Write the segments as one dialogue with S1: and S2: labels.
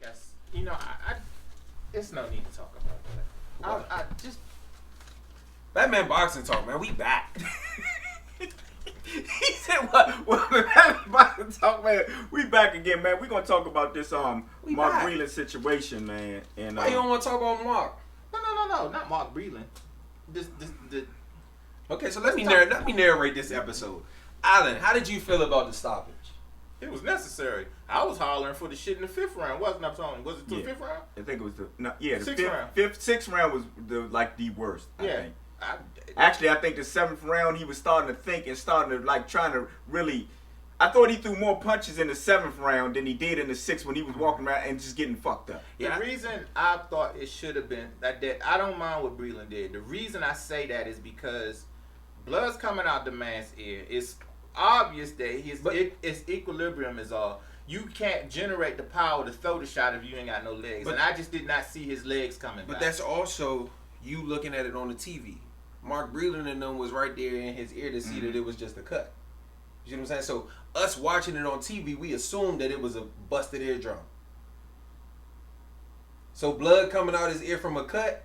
S1: guess it's no need to talk about that. I just
S2: Batman boxing talk, man. We back. He said, "What? Batman boxing talk, man. We back again, man. We gonna talk about this Mark Breland situation, man. And why you don't want to talk about Mark?
S1: No, not Mark Breland.
S2: Okay, so let me narrate this episode. Alan, how did you feel about the stoppage?
S1: It was necessary. I was hollering for the shit in the fifth round, wasn't I, Tony? Was it the fifth round?
S2: I think it was
S1: the
S2: sixth round was the worst. I think. I think the seventh round he was starting to think and starting to trying to really. I thought he threw more punches in the seventh round than he did in the sixth when he was walking around and just getting fucked up.
S1: The reason I thought it should have been that I don't mind what Breland did. The reason I say that is because blood's coming out the man's ear. It's obvious that his equilibrium is off. You can't generate the power to throw the shot if you ain't got no legs. And I just did not see his legs coming back.
S2: But that's also you looking at it on the TV. Mark Breland and them was right there in his ear to see that it was just a cut. You know what I'm saying? So us watching it on TV, we assumed that it was a busted eardrum. So blood coming out his ear from a cut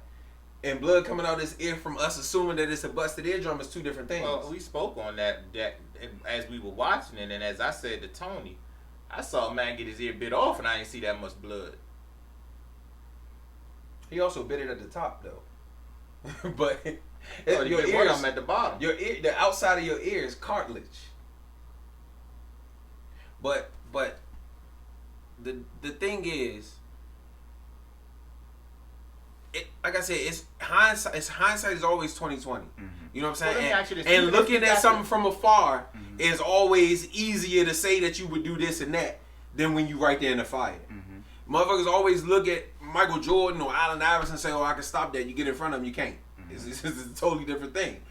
S2: and blood coming out his ear from us assuming that it's a busted eardrum is two different things.
S1: Well, we spoke on that as we were watching it, and as I said to Tony, I saw a man get his ear bit off and I didn't see that much blood.
S2: He also bit it at the top though. But
S1: your ears, I'm at the bottom.
S2: Your ear, the outside of your ear is cartilage. But the thing is, like I said, it's hindsight. Hindsight is always 20/20. You know what I'm saying? And looking at something from afar is always easier to say that you would do this and that than when you right there in the fire. Motherfuckers always look at Michael Jordan or Allen Iverson and say, "Oh, I can stop that." You get in front of him, you can't. It's a totally different thing.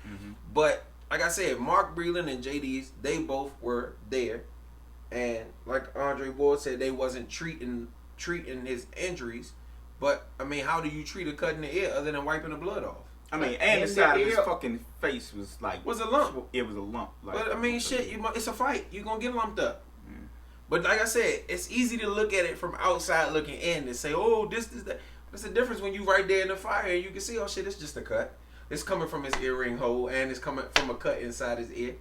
S2: But like I said, Mark Breland and JD's, they both were there, and like Andre Ward said, they wasn't treating his injuries. But I mean, how do you treat a cut in the ear other than wiping the blood off?
S3: I mean, and the side of his fucking face was
S2: was a lump.
S3: It was a lump.
S2: But I mean, shit, it's a fight. You're gonna get lumped up. But like I said, it's easy to look at it from outside looking in and say, "Oh, this is that." What's the difference when you right there in the fire and you can see, oh shit, it's just a cut. It's coming from his earring hole and it's coming from a cut inside his ear.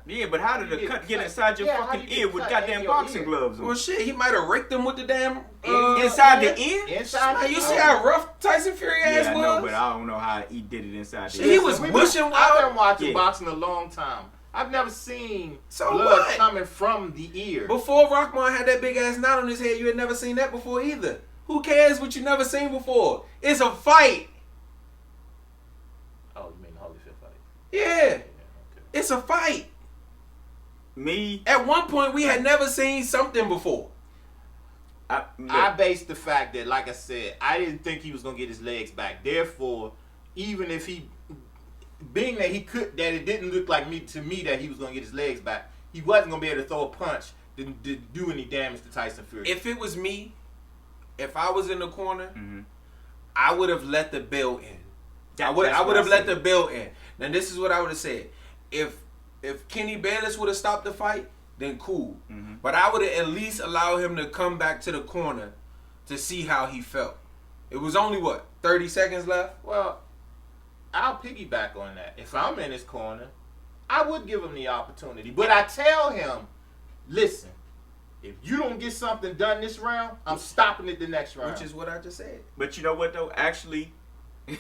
S3: Yeah, but how did the cut get inside your fucking ear with goddamn boxing gloves on?
S2: Well, shit, he might have raked him with the damn
S3: inside the ear.
S1: Inside.
S2: You see how rough Tyson Fury ass was?
S3: I know, but I don't know how he did it inside the
S2: ear. He was mushing wild.
S1: I've been watching boxing a long time. I've never seen blood coming from the ear.
S2: Before Rockman had that big ass knot on his head, you had never seen that before either. Who cares what you never seen before? It's a fight.
S1: Oh, you mean the Holyfield fight?
S2: Yeah. Okay. It's a fight. At one point, we had never seen something before.
S1: I based the fact that, like I said, I didn't think he was going to get his legs back. Therefore, even if being that it didn't look like to me that he was going to get his legs back, he wasn't going to be able to throw a punch to do any damage to Tyson Fury.
S2: If it was me, if I was in the corner, I would have let the bell in. I would have let the bell in. Now this is what I would have said. If Kenny Bayless would have stopped the fight, then cool. But I would have at least allowed him to come back to the corner to see how he felt. It was only 30 seconds left?
S1: Well, I'll piggyback on that. If I'm in his corner, I would give him the opportunity. But I tell him, listen, if you don't get something done this round, I'm stopping it the next round.
S2: Which is what I just said.
S3: But you know what though? Actually, like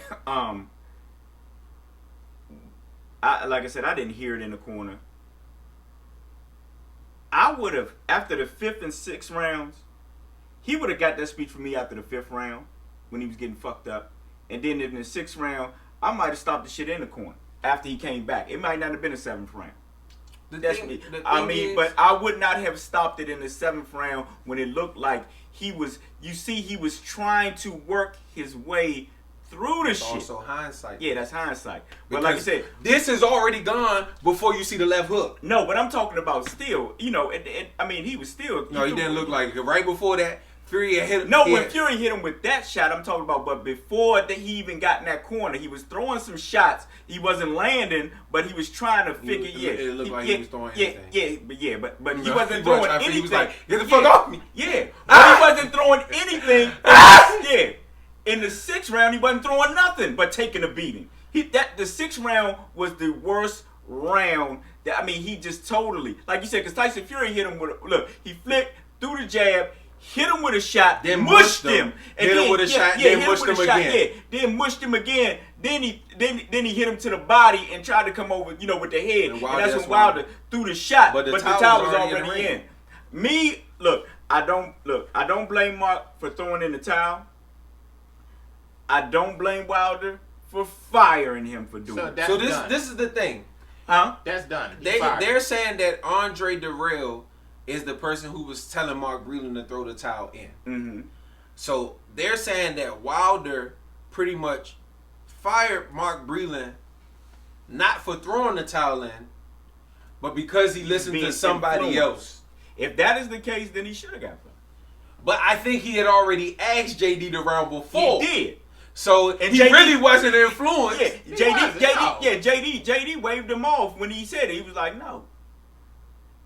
S3: I said, I didn't hear it in the corner. I would have, after the fifth and sixth rounds, he would have got that speech from me after the fifth round when he was getting fucked up. And then in the sixth round, I might have stopped the shit in the corner after he came back. It might not have been a seventh round. But I would not have stopped it in the seventh round when it looked like he was trying to work his way through the shit.
S2: Also hindsight.
S3: Yeah, that's hindsight. But like I said,
S2: this is already gone before you see the left hook.
S3: No, but I'm talking about still, he was still.
S2: No, he didn't look like it. Right before that, Fury hit him.
S3: No, when Fury hit him with that shot, I'm talking about. But before that, he even got in that corner, he was throwing some shots. He wasn't landing, but he was trying to figure.
S2: It looked like he was throwing anything.
S3: But he wasn't throwing anything. He was like,
S2: "Get the fuck off me!"
S3: Yeah, but he wasn't throwing anything. Yeah, in the 6th round, he wasn't throwing nothing but taking a beating. The 6th round was the worst round. He just totally, like you said, because Tyson Fury hit him with he flicked, threw the jab. Hit him with a shot, then mushed him.
S2: Hit him with a shot, then mushed him again.
S3: Then mushed him again. Then he hit him to the body and tried to come over, with the head. And that's when Wilder threw the shot, but the towel was already in. I don't blame Mark for throwing in the towel. I don't blame Wilder for firing him for doing it.
S2: So this is the thing.
S3: Huh?
S1: That's done.
S2: They're saying that Andre Dirrell is the person who was telling Mark Breland to throw the towel in.
S3: Mm-hmm.
S2: So they're saying that Wilder pretty much fired Mark Breland not for throwing the towel in, but because he listened to somebody else.
S3: If that is the case, then he should have got fired.
S2: But I think he had already asked JD to round before.
S3: He did.
S2: So and he really wasn't influenced.
S3: JD waved him off when he said it. He was like, no.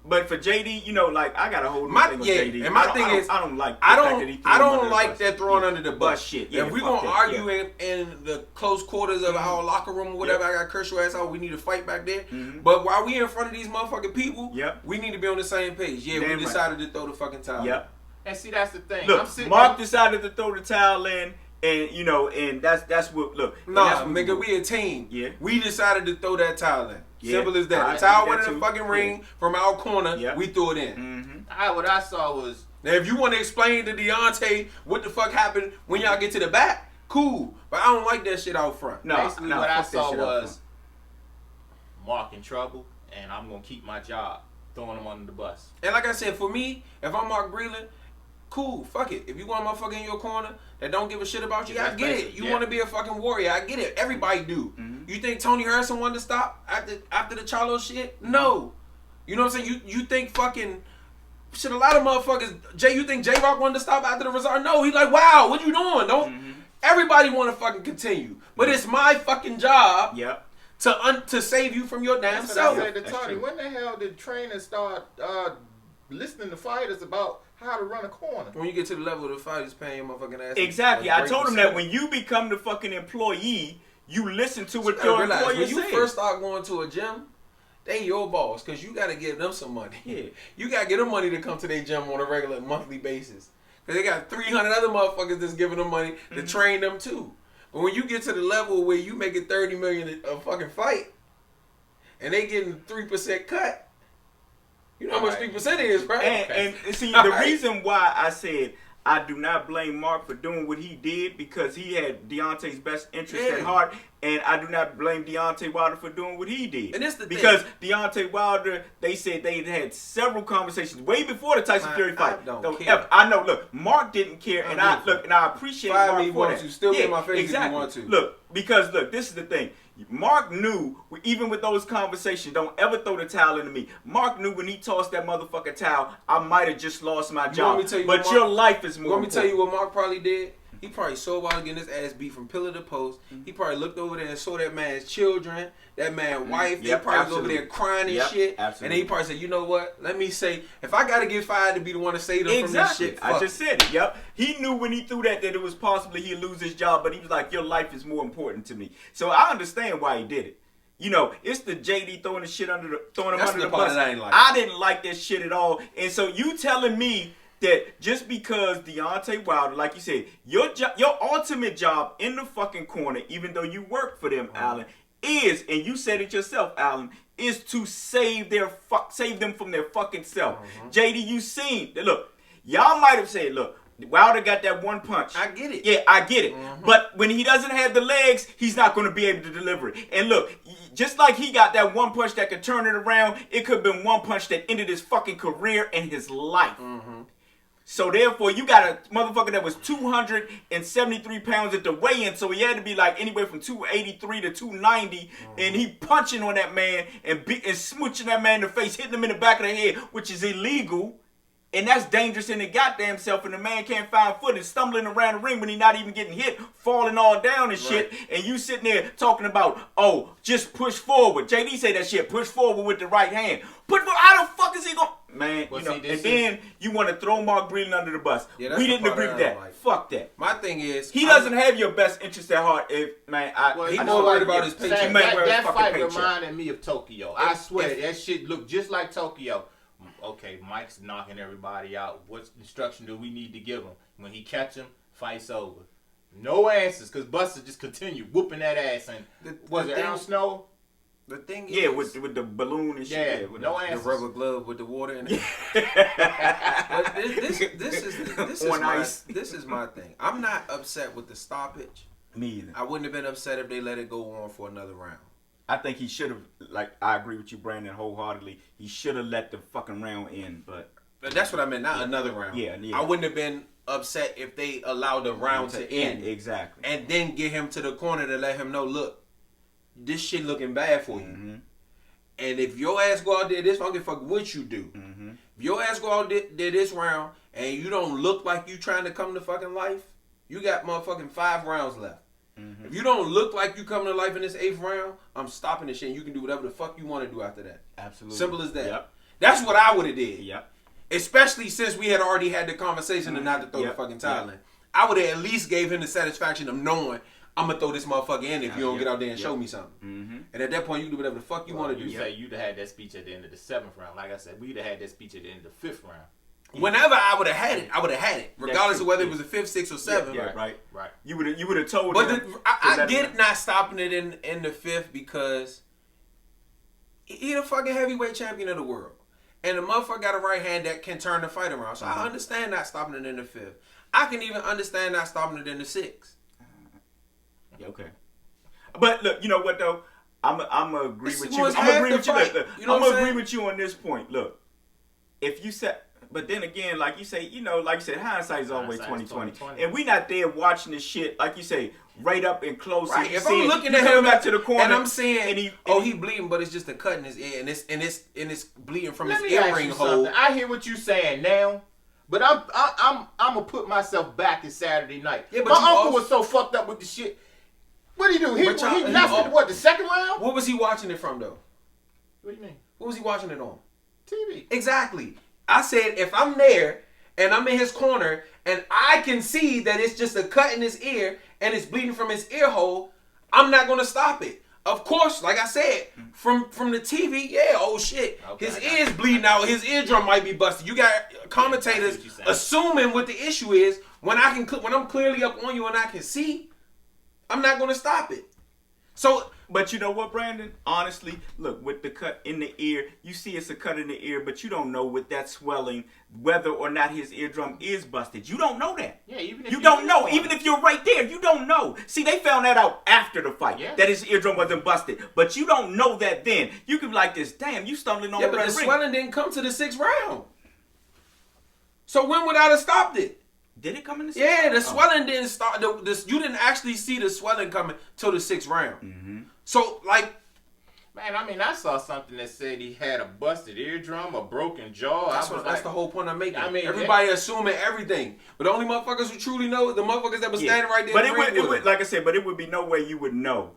S3: But for JD, I got to hold my thing with JD.
S2: And my thing is, I don't like that throwing under the bus shit. If we're gonna argue in the close quarters of our locker room or whatever, I got to curse your ass out. We need to fight back there.
S3: Mm-hmm.
S2: But while we in front of these motherfucking people, we need to be on the same page. Yeah, we decided to throw the fucking towel.
S3: Yep.
S1: And see, that's the thing.
S3: Look, Mark decided to throw the towel in. And and that's what
S2: nigga, we a team.
S3: Yeah.
S2: We decided to throw that towel in.
S3: Yeah.
S2: Simple as that. The towel went in the fucking ring from our corner. We threw it in.
S3: Mm-hmm.
S1: What I saw was,
S2: now if you want to explain to Deontay what the fuck happened when y'all get to the back, cool. But I don't like that shit out front.
S1: Basically what I saw was Mark in trouble, and I'm gonna keep my job, throwing him under the bus.
S2: And like I said, for me, if I'm Mark Breland, cool, fuck it. If you want a motherfucker in your corner that don't give a shit about you, I get it. You want to be a fucking warrior, I get it. Everybody do.
S3: Mm-hmm.
S2: You think Tony Harrison wanted to stop after the Charlo shit? No. You know what I'm saying? You think fucking shit, a lot of motherfuckers, you think J-Rock wanted to stop after the result? No, he's like, wow, what you doing? Everybody want to fucking continue. But it's my fucking job to save you from your damn self.
S1: I said to Tony, when the hell did trainers start listening to fighters about how to run a corner?
S2: When you get to the level of the fight, it's paying your motherfucking ass.
S3: Exactly. I told him that when you become the fucking employee, you listen to what your employer
S2: when
S3: says.
S2: you first start going to a gym, they your boss, because you got to give them some money.
S3: Yeah.
S2: You got to get them money to come to their gym on a regular monthly basis. Because they got 300 other motherfuckers that's giving them money to train them too. But when you get to the level where you making $30 million a fucking fight, and they getting 3% cut, you know how much 3% is, right?
S3: And see, the reason why I said I do not blame Mark for doing what he did, because he had Deontay's best interest at heart, and I do not blame Deontay Wilder for doing what he did.
S2: And it's the
S3: because Deontay Wilder, they said they had several conversations way before the Tyson Fury fight. I know. Look, Mark didn't care, and I appreciate Mark for that.
S2: You still get my face if you want to.
S3: Look, because this is the thing. Mark knew, even with those conversations, don't ever throw the towel into me. Mark knew when he tossed that motherfucking towel, I might have just lost my job. But your life is more important.
S2: Let me tell you what Mark probably did. He probably saw Wilder getting his ass beat from pillar to post. He probably looked over there and saw that man's children, that man's wife. They probably was over there crying and shit. And then he probably said, you know what? Let me say, if I got to get fired to be the one to save them from this shit, fuck.
S3: I just said it. Yep. He knew when he threw that it was possibly he'd lose his job, but he was like, your life is more important to me. So I understand why he did it. You know, it's the JD throwing the shit under the bus. I didn't like that shit at all. And so you telling me that just because Deontay Wilder, like you said, your ultimate job in the fucking corner, even though you work for them, Allen, is, and you said it yourself, Allen, is to save them from their fucking self. JD, you seen, look, y'all might have said, look, Wilder got that one punch.
S2: I get it.
S3: Yeah, I get it. But when he doesn't have the legs, he's not going to be able to deliver it. And look, just like he got that one punch that could turn it around, it could have been one punch that ended his fucking career and his life. So therefore, you got a motherfucker that was 273 pounds at the weigh-in, so he had to be like anywhere from 283 to 290, and he punching on that man and smooching that man in the face, hitting him in the back of the head, which is illegal. And that's dangerous in the goddamn self, and the man can't find footing, stumbling around the ring when he not even getting hit, falling all down and shit, and you sitting there talking about, oh, just push forward. JD say that shit, push forward with the right hand. How the fuck is he going? Man, well, and then you want to throw Mark Breland under the bus. Yeah, we didn't agree with that. Like. Fuck that.
S2: My thing is,
S3: he doesn't have your best interest at heart. He's
S2: more worried about his paycheck.
S1: That fight reminded me of Tokyo. I swear, that shit looked just like Tokyo. Okay, Mike's knocking everybody out. What instruction do we need to give him? When he catch him, fight's over. No answers, because Buster just continued whooping that ass. And was it Aaron Snow?
S2: The thing is...
S3: with the balloon and shit.
S1: Yeah, with no answers.
S2: The rubber glove with the water in it. This is my thing. I'm not upset with the stoppage.
S3: Me either.
S2: I wouldn't have been upset if they let it go on for another round.
S3: I think he should have, I agree with you, Brandon, wholeheartedly. He should have let the fucking round end, but
S2: that's what I meant, not another round.
S3: Yeah.
S2: I wouldn't have been upset if they allowed the round to end.
S3: Exactly.
S2: And then get him to the corner to let him know, look, this shit looking bad for you.
S3: Mm-hmm.
S2: And if your ass go out there this, I don't give a fuck what you do.
S3: Mm-hmm.
S2: If your ass go out there this round and you don't look like you trying to come to fucking life, you got motherfucking 5 rounds left.
S3: Mm-hmm.
S2: If you don't look like you coming to life in this 8th round, I'm stopping this shit. And you can do whatever the fuck you want to do after that.
S3: Absolutely.
S2: Simple as that.
S3: Yep.
S2: That's what I would have did.
S3: Yep.
S2: Especially since we had already had the conversation and not to throw the fucking towel in. I would have at least gave him the satisfaction of knowing I'm going to throw this motherfucker in if you don't get out there and show me something.
S3: Mm-hmm.
S2: And at that point, you can do whatever the fuck you want to do.
S1: You say you'd have had that speech at the end of the 7th round. Like I said, we'd have had that speech at the end of the 5th round.
S2: Whenever I would have had it, I would have had it, regardless of whether it was a 5th, 6th, or 7th.
S3: Yeah, right. You would have told.
S2: But I get not stopping it in the 5th because he the fucking heavyweight champion of the world, and the motherfucker got a right hand that can turn the fight around. So I understand not stopping it in the 5th. I can even understand not stopping it in the 6th.
S3: Okay. But look, you know what though? I'm gonna agree with you. I'm gonna agree with you. I'm gonna agree with you on this point. Look, if you said. But then again, like you say, like you said, hindsight is always 20/20. And we not there watching this shit, like you say, right up and close.
S2: Right. If I'm looking at him
S3: back to the corner
S2: and I'm saying, he bleeding, but it's just a cut in his ear, and it's bleeding from his earring hole.
S1: I hear what you saying now, but I'm gonna put myself back in Saturday night. Yeah, but my uncle was so fucked up with the shit. What did he do? He left it, the second round?
S2: What was he watching it from though?
S1: What do you mean?
S2: What was he watching it on?
S1: TV.
S2: Exactly. I said, if I'm there and I'm in his corner and I can see that it's just a cut in his ear and it's bleeding from his ear hole, I'm not going to stop it. Of course, like I said, from the TV, oh shit, his ear's bleeding out. His eardrum might be busted. You got commentators assuming what the issue is. When I'm clearly up on you and I can see, I'm not going to stop it. So,
S3: but you know what, Brandon? Honestly, look, with the cut in the ear, you see it's a cut in the ear, but you don't know with that swelling whether or not his eardrum is busted. You don't know that.
S1: Yeah, even if
S3: you don't know. Even if you're right there, you don't know. See, they found that out after the fight, that his eardrum wasn't busted. But you don't know that then. You could be like this, damn, you stumbling on the ring.
S2: Yeah, but the swelling didn't come to the 6th round. So when would I have stopped it?
S3: Did it come in the 6th?
S2: Yeah, the swelling didn't start. You didn't actually see the swelling coming till the 6th round.
S3: Mm-hmm.
S2: So,
S1: man, I mean, I saw something that said he had a busted eardrum, a broken jaw.
S2: That's the whole point I'm making. I mean, everybody assuming everything, but the only motherfuckers who truly know the motherfuckers that was standing right there.
S3: But it would, like I said, but it would be no way you would know,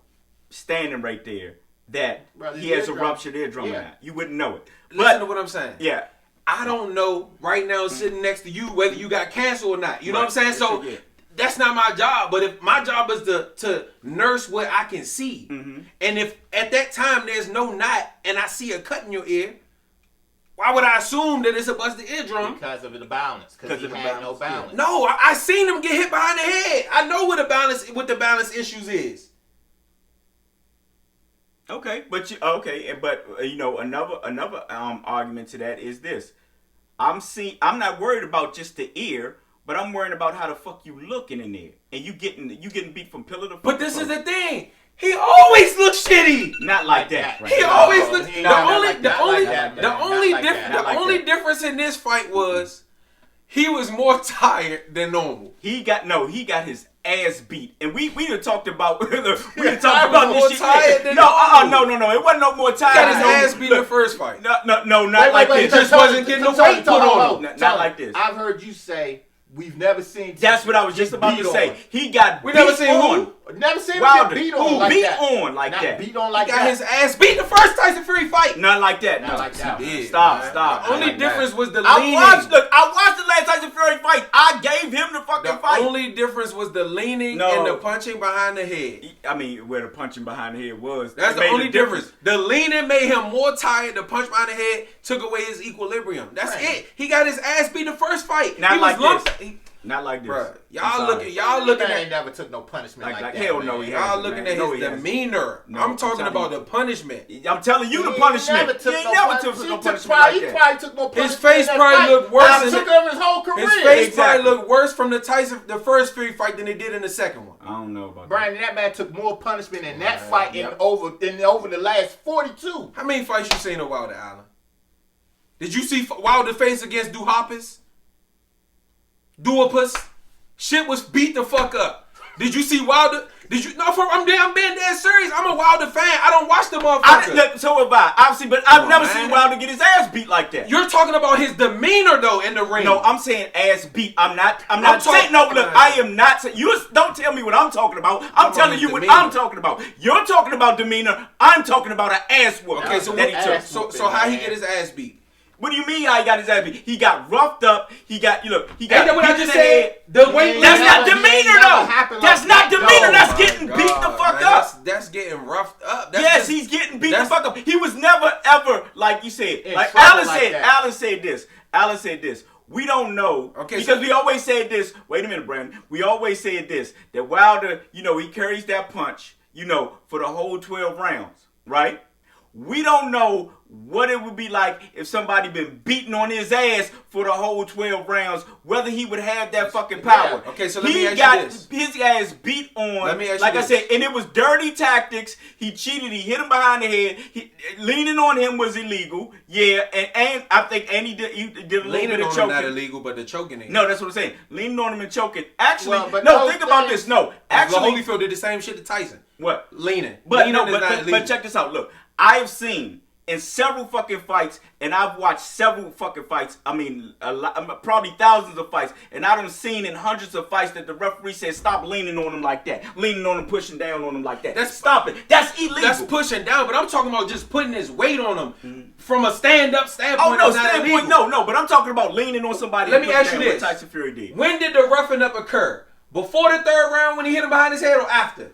S3: standing right there, that he has a ruptured eardrum. Yeah. You wouldn't know it.
S2: Listen to what I'm saying.
S3: Yeah.
S2: I don't know right now sitting next to you whether you got cancer or not. You know what I'm saying? So that's not my job. But if my job is to nurse what I can see, and if at that time there's no knot and I see a cut in your ear, why would I assume that it's a busted eardrum?
S1: Because of the balance. Because he had no balance.
S2: No, I seen him get hit behind the head. I know what the balance issues is.
S3: Okay, but another argument to that is this. I'm not worried about just the ear, but I'm worried about how the fuck you looking in there, and you getting beat from pillar to post.
S2: But this is the thing. He always looks shitty.
S3: Not like that.
S2: Right? He always looks. The only difference in this fight was he was more tired than normal.
S3: He got his ass beat, and we done talked about this shit. No, it wasn't no more tired.
S2: Got his ass beat in the first fight.
S3: No, not like this.
S2: Just wasn't getting the weight put on him.
S3: Not like this.
S1: I've heard you say we've never seen.
S3: That's what I was just about to say. He got
S1: we
S3: beat
S1: never seen
S3: on.
S1: Never seen him
S3: Wilder.
S1: get beat on like
S3: beat
S1: that.
S3: on like
S1: Not
S3: that.
S1: Beat on like
S2: he got
S1: that.
S2: his ass beat the first Tyson Fury fight.
S3: Not like that.
S1: Not like that.
S3: Stop.
S2: The only difference was the
S3: I
S2: leaning.
S3: watched the last Tyson Fury fight. I gave him the fucking fight.
S2: The only difference was the leaning and the punching behind the head.
S3: I mean, where the punching behind the head was.
S2: That's the only difference. The leaning made him more tired. The punch behind the head took away his equilibrium. That's it. He got his ass beat the first fight.
S3: Not
S2: he
S3: like
S2: was
S3: this. Not like this.
S2: Bruh, y'all looking at.
S1: Ain't never took no punishment like that.
S3: Hell no, he
S2: Y'all looking at his demeanor. I'm talking about the punishment.
S3: I'm telling you the punishment. He ain't never took no punishment like that.
S1: He probably took no punishment.
S2: His face probably looked worse.
S1: It took over his whole career.
S2: His face probably looked worse from the first Fury fight than it did in the second one.
S3: I don't know about
S1: Brandon, that man took more punishment in that fight than over the last 42.
S2: How many fights you seen of Wilder, Allen? Did you see Wilder face against Duhaupas? Duhaupas? Shit was beat the fuck up. Did you see Wilder? I'm being dead serious. I'm a Wilder fan. I don't watch the motherfucker.
S3: So have I. Obviously, but I've never seen Wilder get his ass beat like that.
S2: You're talking about his demeanor though in the ring.
S3: No, I'm saying ass beat. I'm not saying no. Look, I am not saying. You don't tell me what I'm talking about. I'm telling you what I'm talking about. You're talking about demeanor. I'm talking about an ass whoop.
S2: Okay, so how he get his ass beat?
S3: What do you mean how he got his ass beat? He got roughed up. He got
S2: Ain't that what I just said? The weight.
S3: That's not demeanor though. That's not demeanor. That's getting beat the fuck up.
S2: That's getting roughed up.
S3: Yes, he's getting beat the fuck up. He was never ever like you said. Like Alan said. Alan said this. We don't know. Okay, because we always said this. Wait a minute, Brandon. We always said this. That Wilder, he carries that punch, for the whole 12 rounds, right? We don't know what it would be like if somebody been beating on his ass for the whole 12 rounds, whether he would have that fucking power.
S2: Yeah. Okay, so let me ask you this.
S3: He got his ass beat on,
S2: let me ask
S3: like
S2: you
S3: I said, and it was dirty tactics. He cheated. He hit him behind the head. Leaning on him was illegal. Yeah, and I think Andy did a little bit of choking. Leaning on him
S2: not illegal, but the choking ain't.
S3: No, that's what I'm saying. Leaning on him and choking. Actually, think about this. No, actually,
S2: Holyfield did the same shit to Tyson.
S3: What?
S2: Leaning.
S3: But check this out. Look, I have seen in several fucking fights, and I've watched several fucking fights. I mean, probably thousands of fights, and I done seen in hundreds of fights that the referee said, "Stop leaning on him like that, leaning on him, pushing down on him like that. Stop it. That's illegal.
S2: That's pushing down." But I'm talking about just putting his weight on him from a stand-up standpoint.
S3: Oh no, standpoint, no. But I'm talking about leaning on somebody.
S2: Let me ask you this:
S3: what Tyson Fury did.
S2: When did the roughing up occur? Before the third round when he hit him behind his head, or after?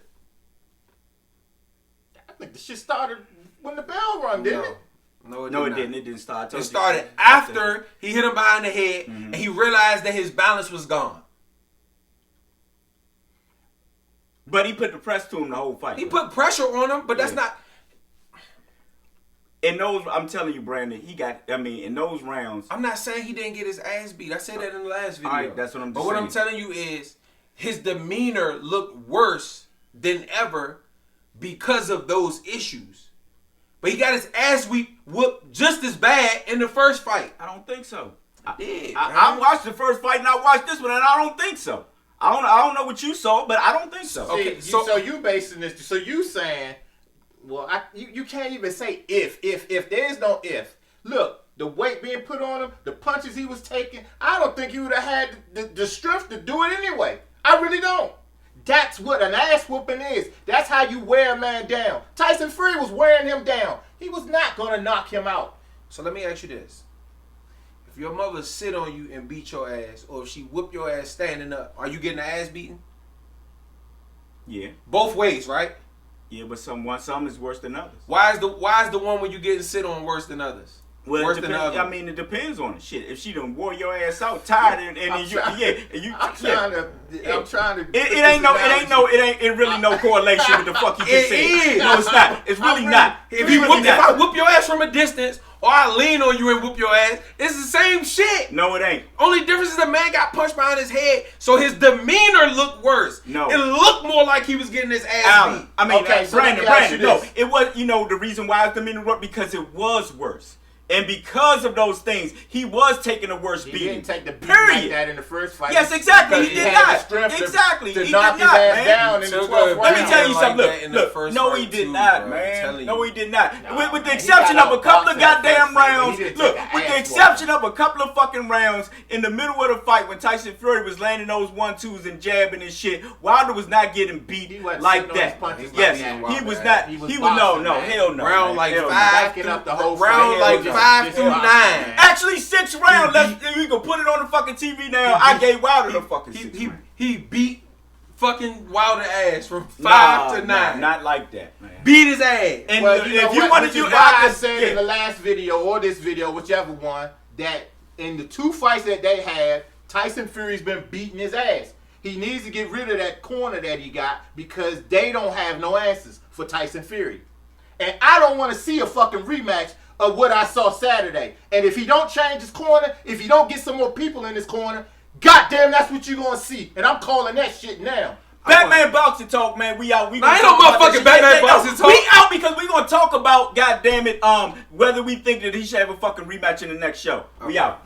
S1: I think the shit started when the bell rung, didn't it?
S3: No, it didn't. It didn't start.
S2: It started after he hit him behind the head, and he realized that his balance was gone.
S3: But he put the press to him the whole fight.
S2: He put pressure on him, but that's not.
S3: In those, I'm telling you, Brandon, in those rounds.
S2: I'm not saying he didn't get his ass beat. I said that in the last video.
S3: All right, that's what I'm
S2: saying.
S3: But
S2: what I'm telling you is his demeanor looked worse than ever because of those issues. But he got his ass whooped just as bad in the first fight.
S3: I don't think so.
S2: I did.
S3: I watched the first fight and I watched this one and I don't think so. I don't know what you saw, but I don't think so.
S1: Okay, so you basing this. So you saying, well, you can't even say if. There is no if. Look, the weight being put on him, the punches he was taking, I don't think he would have had the strength to do it anyway. I really don't. That's what an ass whooping is. That's how you wear a man down. Tyson Fury was wearing him down. He was not going to knock him out.
S2: So let me ask you this. If your mother sit on you and beat your ass, or if she whoop your ass standing up, are you getting the ass beaten?
S3: Yeah.
S2: Both ways, right?
S3: Yeah, but some is worse than others.
S2: Why is the one when you getting sit on worse than others?
S3: Well,
S2: worse than others.
S3: I mean, it depends on it. Shit, if she done wore your ass out tired and I'm trying to. It really no correlation with the fuck you just said.
S2: Is.
S3: No, it's not. It's really not.
S2: If I whoop your ass from a distance, or I lean on you and whoop your ass, it's the same shit.
S3: No, it ain't.
S2: Only difference is the man got punched behind his head, so his demeanor looked worse.
S3: No.
S2: It looked more like he was getting his ass beat.
S3: I mean, Brandon, no. It was, the reason why his demeanor was because it was worse. And because of those things, he was taking a worse beating.
S1: He didn't take the beating like that in the first fight.
S3: Yes, exactly. He did not. Exactly.
S1: To
S3: he
S1: knock
S3: did not,
S1: his ass
S3: man.
S1: down in the 12th round.
S3: Let me tell you something.
S2: Like
S3: Look. No, he did not, man. No, he did not.
S1: Nah,
S3: with the exception of a couple of goddamn rounds. Look, with the exception of a couple of fucking rounds in the middle of the fight when Tyson Fury was landing those 1-2s and jabbing and shit, Wilder was not getting beat like that. Yes, he was not. He was no, hell no.
S2: Round like
S1: round
S2: like 5 through 9.
S3: Actually, 6 rounds. You can put it on the fucking TV now. I gave Wilder the fucking 6 rounds.
S2: He beat fucking Wilder ass from 5 to 9.
S3: Not like that, man.
S2: Beat his ass.
S1: And well, if you wanted to, I said in the last video or this video, whichever one, that in the 2 fights that they had, Tyson Fury's been beating his ass. He needs to get rid of that corner that he got because they don't have no answers for Tyson Fury. And I don't want to see a fucking rematch of what I saw Saturday. And if he don't change his corner, if he don't get some more people in his corner, goddamn, that's what you're going to see. And I'm calling that shit now.
S3: Batman Boxing Talk, man. We out.
S2: I ain't no motherfucking Batman Boxing Talk.
S3: We out because we going to talk about, goddamn it, whether we think that he should have a fucking rematch in the next show. We out.